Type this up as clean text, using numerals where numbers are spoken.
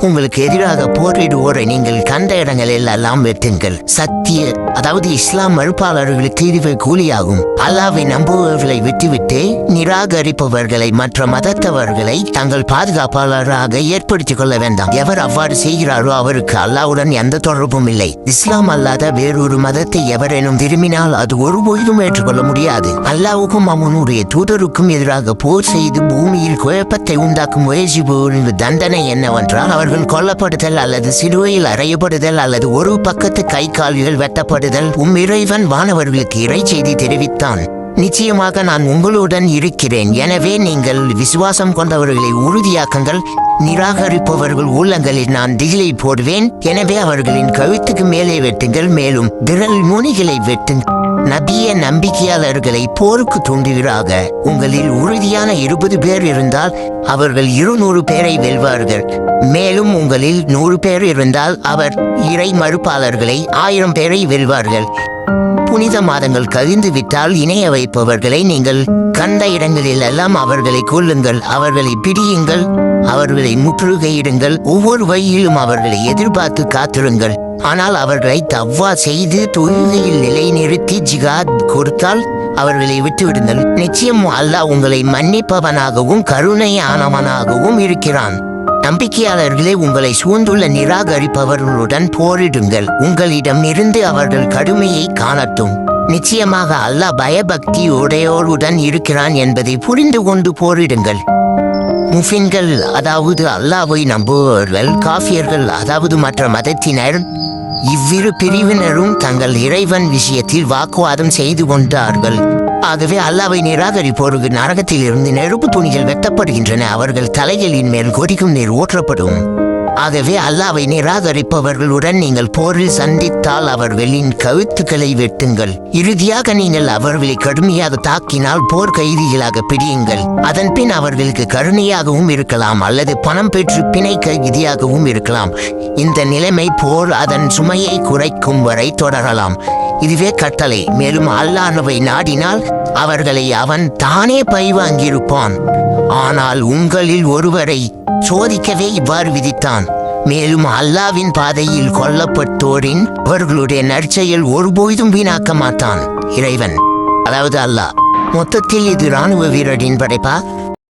உங்களுக்கு எதிராக போரிடுவோரை நீங்கள் கண்ட இடங்களில் எல்லாம் வெட்டுங்கள். அதாவது இஸ்லாம் மறுப்பாளர்களுக்கு இதுவே கூலியாகும். அல்லாவை நம்புபவர்களை விட்டுவிட்டு நிராகரிப்பவர்களை மற்ற மதத்தவர்களை தங்கள் பாதுகாப்பாளராக ஏற்படுத்திக் கொள்ள வேண்டாம். எவர் அவ்வாறு செய்கிறாரோ அவருக்கு அல்லாவுடன் எந்த தொடர்பும் இல்லை. இஸ்லாம் அல்லாத வேறொரு மதத்தை எவரேனும் விரும்பினால் அது ஒருபோதும் ஏற்றுக்கொள்ள முடியாது. அல்லாவுக்கும் அவனுடைய தூதருக்கும் எதிராக போர் செய்து பூமியில் குழப்பத்தை உண்டாக்கும் முயற்சி தண்டனை என்னவென்றால் அவர்கள் கொல்லப்படுதல் அல்லது சிலுவையில் அறையப்படுதல் அல்லது ஒரு பக்கத்து கை கால்கள் வெட்டப்படுதல். இறைவன் வானவர்களுக்கு இறை செய்தி தெரிவித்தான். நிச்சயமாக நான் உங்களுடன் இருக்கிறேன். எனவே நீங்கள் விசுவாசம் கொண்டவர்களை உறுதியாக்குங்கள். நிராகரிப்பவர்கள் உள்ளங்களில் நான் திகிலை போடுவேன். எனவே அவர்களின் கழுத்துக்கு மேலே வெட்டுங்கள், மேலும் விரல் நுனிகளை வெட்டுங்கள். நபிய நம்பிக்கையாளர்களை போருக்கு தூண்டுகிறாக. உங்களில் உறுதியான 20 பேர் இருந்தால் அவர்கள் 200 பேரை வெல்வார்கள். மேலும் உங்களில் 100 பேர் இருந்தால் அவர் இறை மறுப்பாளர்களை 1000 பேரை வெல்வார்கள். புனித மாதங்கள் கழிந்து விட்டால் இணைய வைப்பவர்களை நீங்கள் கண்ட இடங்களில் எல்லாம் அவர்களை கொல்லுங்கள், அவர்களை பிடியுங்கள், அவர்களை முற்றுகையிடுங்கள். ஒவ்வொரு வழியிலும் அவர்களை எதிர்பார்த்து காத்திருங்கள். ஆனால் அவர்களை தவ்வா செய்து தொழுகையில் நிலைநிறுத்தி ஜிகாத் கொடுத்தால் அவர்களை விட்டுவிடுங்கள். நிச்சயம் அல்லாஹ் உங்களை மன்னிப்பவனாகவும் கருணையானவனாகவும் இருக்கிறான். நம்பிக்கையாளர்களே, உங்களை சூழ்ந்துள்ள நிராகரிப்பவர்களுடன் போரிடுங்கள். உங்களிடம் இருந்து அவர்கள் கடுமையை காணட்டும். நிச்சயமாக அல்லாஹ் பயபக்தி உடையோருடன் இருக்கிறான் என்பதை புரிந்து கொண்டு போரிடுங்கள். முஃபின்கள் அதாவது அல்லாஹ்வை நம்புபவர்கள், காஃபியர்கள் அதாவது மற்ற மதத்தினர், இவ்விரு பிரிவினரும் தங்கள் இறைவன் விஷயத்தில் வாக்குவாதம் செய்து கொண்டார்கள். ஆகவே அல்லாஹ்வை நிராகரிப்போருக்கு நரகத்தில் இருந்து நெருப்பு துணிகள் வெட்டப்படுகின்றன. அவர்கள் தலைகளின் மேல் கொதிக்கும் நீர் ஊற்றப்படும். ஆகவே அல்லாஹ்வை நிராகரிப்பவர்களுடன் நீங்கள் போரில் சந்தித்தால் அவர்களின் கழுத்துக்களை வெட்டுங்கள். இறுதியாக நீங்கள் அவர்களை கடுமையாக தாக்கினால் போர் கைதிகளாக பிடியுங்கள். அதன் பின் அவர்களுக்கு கருணையாகவும் இருக்கலாம் அல்லது பணம் பெற்று பிணை கைதியாகவும் இருக்கலாம். இந்த நிலைமை போர் அதன் சுமையை குறைக்கும் வரை தொடரலாம். இதுவே கட்டளை. மேலும் அல்லாஹ்வை நாடினால் அவர்களை அவன் தானே பழிவாங்கியிருப்பான். ஆனால் உங்களில் ஒருவரை சோதிக்கவே இவ்வாறு விதித்தான். மேலும் அல்லாவின் பாதையில் கொல்லப்பட்டோரின் அவர்களுடைய நற்செயல் ஒருபோதும் வீணாக்க மாட்டான் இறைவன், அதாவது அல்லாஹ். மொத்தத்தில் இது இராணுவ வீரரின் படைப்பா?